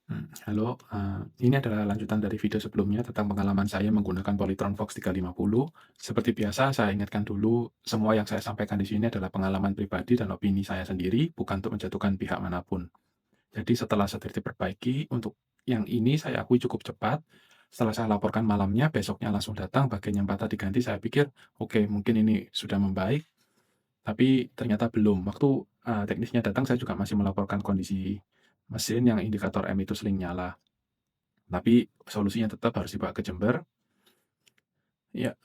Halo, ini adalah lanjutan dari video sebelumnya tentang pengalaman saya menggunakan Polytron Fox 350. Seperti biasa, saya ingatkan dulu, semua yang saya sampaikan di sini adalah pengalaman pribadi dan opini saya sendiri, bukan untuk menjatuhkan pihak manapun. Jadi setelah setir diperbaiki, untuk yang ini saya akui cukup cepat. Setelah saya laporkan malamnya, besoknya langsung datang, bagian yang patah diganti, saya pikir, oke, mungkin ini sudah membaik, tapi ternyata belum. Waktu teknisnya datang, saya juga masih melaporkan kondisi mesin yang indikator M itu sering nyala. Tapi solusinya tetap harus dibawa ke Jember. Ya,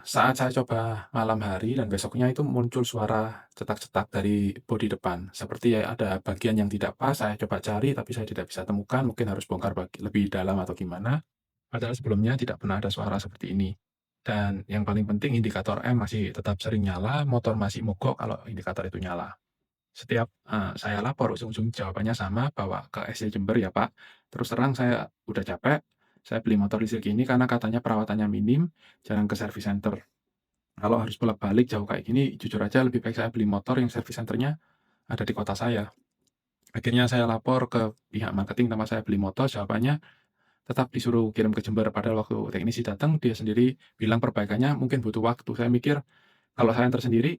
saat saya coba malam hari dan besoknya itu muncul suara cetak-cetak dari bodi depan. Seperti ya ada bagian yang tidak pas, saya coba cari tapi saya tidak bisa temukan, mungkin harus bongkar lebih dalam atau gimana. Padahal sebelumnya tidak pernah ada suara seperti ini. Dan yang paling penting indikator M masih tetap sering nyala, motor masih mogok kalau indikator itu nyala. Setiap, saya lapor ujung-ujung jawabannya sama, "Bawa ke SC Jember ya, Pak." Terus terang saya udah capek, saya beli motor listrik ini karena katanya perawatannya minim, jarang ke service center. Kalau harus bolak-balik jauh kayak gini, jujur aja lebih baik saya beli motor yang service centernya ada di kota saya. Akhirnya saya lapor ke pihak marketing tempat saya beli motor, jawabannya tetap disuruh kirim ke Jember, padahal waktu teknisi datang dia sendiri bilang perbaikannya mungkin butuh waktu. Saya mikir, kalau saya antar sendiri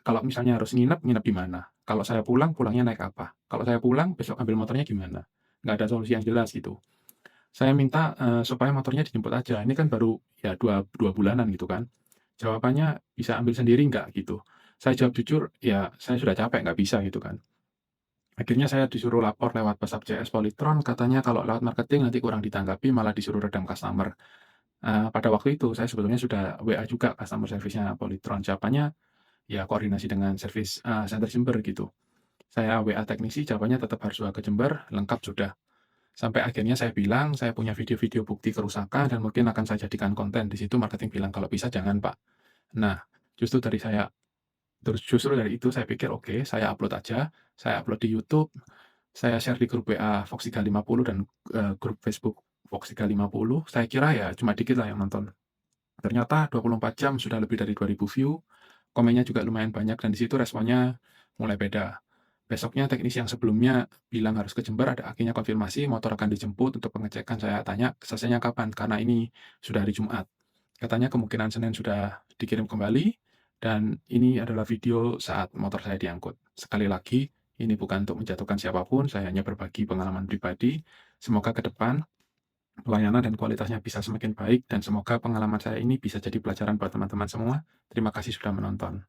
kalau misalnya harus nginep, nginep di mana? Kalau saya pulang, pulangnya naik apa? Kalau saya pulang, besok ambil motornya gimana? Nggak ada solusi yang jelas gitu. Saya minta, supaya motornya dijemput aja, ini kan baru ya dua bulanan gitu kan. Jawabannya, "Bisa ambil sendiri nggak?" Gitu. Saya jawab jujur, ya saya sudah capek, nggak bisa gitu kan. Akhirnya saya disuruh lapor lewat WhatsApp CS Polytron, katanya kalau lewat marketing nanti kurang ditanggapi, malah disuruh redam customer. Pada waktu itu saya sebetulnya sudah WA juga customer service-nya Polytron, jawabannya, ya koordinasi dengan service, center Jember gitu. Saya WA teknisi, jawabannya tetap harus WA ke Jember, lengkap sudah. Sampai akhirnya saya bilang, saya punya video-video bukti kerusakan dan mungkin akan saya jadikan konten. Di situ marketing bilang, "Kalau bisa jangan, Pak." Nah, justru dari itu saya pikir, oke, saya upload aja. Saya upload di YouTube, saya share di grup WA Fox 350 dan, grup Facebook Fox 350. Saya kira ya cuma dikit lah yang nonton. Ternyata 24 jam sudah lebih dari 2.000 view, komennya juga lumayan banyak dan di situ responnya mulai beda. Besoknya teknisi yang sebelumnya bilang harus ke Jember, ada akhirnya konfirmasi motor akan dijemput untuk pengecekan. Saya tanya selesainya kapan, karena ini sudah hari Jumat. Katanya kemungkinan Senin sudah dikirim kembali, dan ini adalah video saat motor saya diangkut. Sekali lagi, ini bukan untuk menjatuhkan siapapun, saya hanya berbagi pengalaman pribadi. Semoga ke depan pelayanan dan kualitasnya bisa semakin baik, dan semoga pengalaman saya ini bisa jadi pelajaran buat teman-teman semua. Terima kasih sudah menonton.